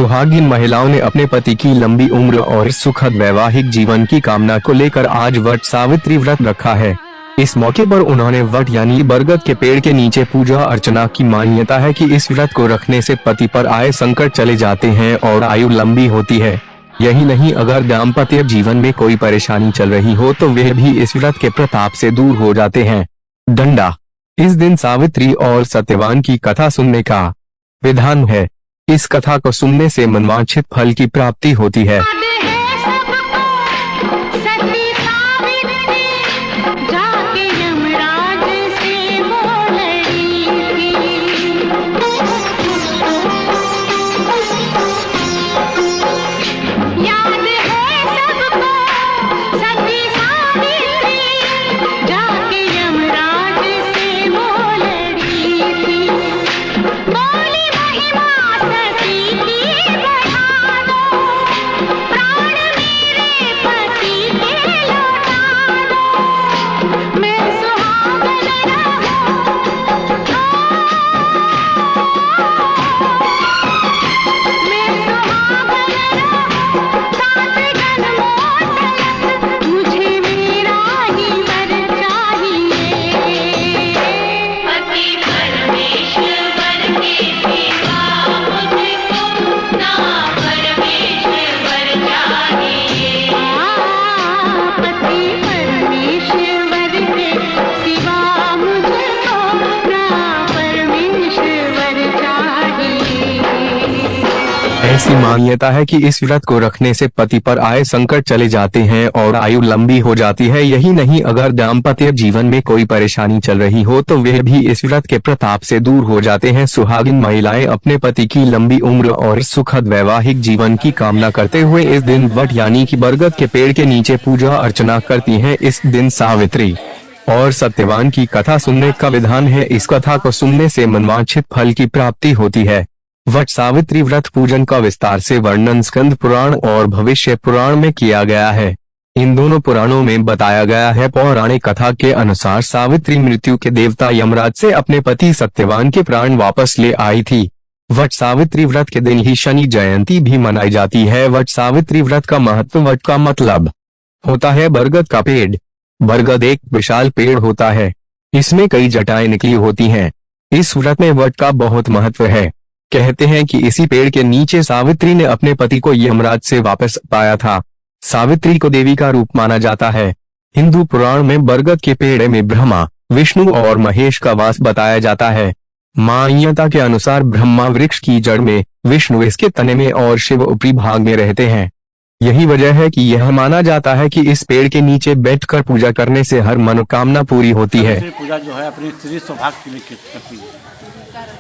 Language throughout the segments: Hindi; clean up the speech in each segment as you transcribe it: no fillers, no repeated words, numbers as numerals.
सुहागिन महिलाओं ने अपने पति की लंबी उम्र और सुखद वैवाहिक जीवन की कामना को लेकर आज वट सावित्री व्रत रखा है। इस मौके पर उन्होंने वट यानी बरगद के पेड़ के नीचे पूजा अर्चना की। मान्यता है कि इस व्रत को रखने से पति पर आए संकट चले जाते हैं और आयु लंबी होती है। यही नहीं, अगर दाम्पत्य जीवन में कोई परेशानी चल रही हो तो वे भी इस व्रत के प्रताप से दूर हो जाते हैं। डंडा। इस दिन सावित्री और सत्यवान की कथा सुनने का विधान है। इस कथा को सुनने से मनवांछित फल की प्राप्ति होती है। ऐसी मान्यता है कि इस व्रत को रखने से पति पर आए संकट चले जाते हैं और आयु लंबी हो जाती है। यही नहीं, अगर दाम्पत्य जीवन में कोई परेशानी चल रही हो तो वे भी इस व्रत के प्रताप से दूर हो जाते हैं। सुहागिन महिलाएं अपने पति की लंबी उम्र और सुखद वैवाहिक जीवन की कामना करते हुए इस दिन वट यानी कि बरगद के पेड़ के नीचे पूजा अर्चना करती हैं। इस दिन सावित्री और सत्यवान की कथा सुनने का विधान है। इस कथा को सुनने से मनवांछित फल की प्राप्ति होती है। वट सावित्री व्रत पूजन का विस्तार से वर्णन स्कंद पुराण और भविष्य पुराण में किया गया है। इन दोनों पुराणों में बताया गया है। पौराणिक कथा के अनुसार सावित्री मृत्यु के देवता यमराज से अपने पति सत्यवान के प्राण वापस ले आई थी। वट सावित्री व्रत के दिन ही शनि जयंती भी मनाई जाती है। वट सावित्री व्रत का महत्व। वट का मतलब होता है बरगद का पेड़। बरगद एक विशाल पेड़ होता है। इसमें कई जटाएं निकली होती हैं। इस व्रत में वट का बहुत महत्व है। कहते हैं कि इसी पेड़ के नीचे सावित्री ने अपने पति को यमराज से वापस पाया था। सावित्री को देवी का रूप माना जाता है। हिंदू पुराण में बरगद के पेड़ में ब्रह्मा, विष्णु और महेश का वास बताया जाता है। मान्यता के अनुसार ब्रह्मा वृक्ष की जड़ में, विष्णु इसके तने में और शिव ऊपरी भाग में रहते हैं। यही वजह है कि यह माना जाता है कि इस पेड़ के नीचे बैठकर पूजा करने से हर मनोकामना पूरी होती है। पूजा जो है अपनी स्त्री सौभाग्य के लिए करती है।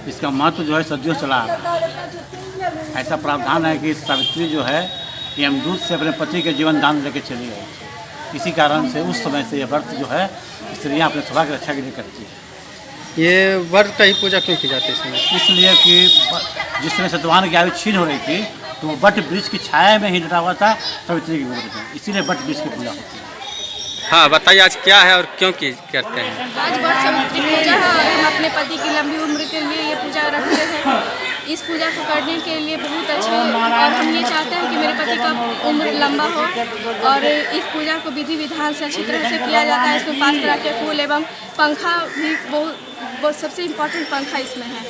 इसका महत्व जो है सदियों चला आ रहा है। ऐसा प्रावधान है कि सावित्री जो है यमदूत से अपने पति के जीवन दान लेके चली गई। इसी कारण से उस समय से यह व्रत जो है स्त्रियां अपने सौभाग्य रक्षा के लिए करती है। ये व्रत का ही पूजा क्यों की जाती है इसमें? इसलिए कि जिस समय सत्यवान की आयु छीन हो रही थी तो वो बट वृक्ष की छाया में ही डटा हुआ था सावित्री की व्रत में, इसीलिए बट वृक्ष की पूजा होती है। हाँ, बताइए आज क्या है और क्यों की करते हैं? आज वट सावित्री पूजा है और हम अपने पति की लंबी उम्र के लिए ये पूजा रखते हैं। इस पूजा को करने के लिए बहुत अच्छे और हम ये चाहते हैं कि मेरे पति का उम्र लंबा हो। और इस पूजा को विधि विधान से अच्छी तरह से किया जाता है। इसमें 5 तरह के फूल एवं पंखा भी बहुत सबसे इम्पोर्टेंट पंखा इसमें है।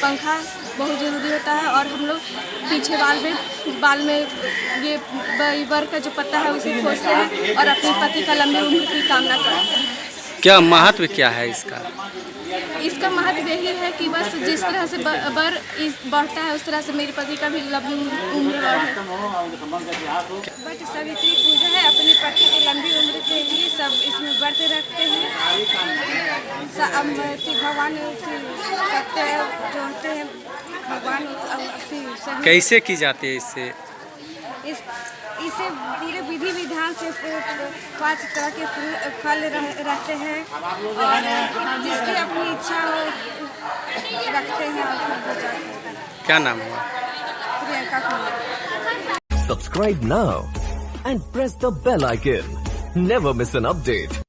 पंखा बहुत ज़रूरी होता है और हम लोग पीछे बाल में ये बर का जो पत्ता है उसे खोजते हैं और अपने पति का लंबी उम्र की कामना करते हैं। क्या महत्व क्या है इसका? इसका महत्व यही है कि बस जिस तरह से बर बढ़ता है उस तरह से मेरे पति का भी लंबी उम्र बढ़े। बट सावित्री पूजा है अपने पति की लंबी उम्र के लिए सब इसमें व्रत रखते हैं। भगवान सत्य जोड़ते हैं। भगवान कैसे की जाती है इससे? इसे पूरे विधि विधान से 5 तरह के फल रहते हैं और जिसकी अपनी इच्छा हो रखते हैं और फिर पूजा करते हैं। क्या नाम हुआ? Priyanka Kumar. Subscribe now and press the bell icon. Never miss an update.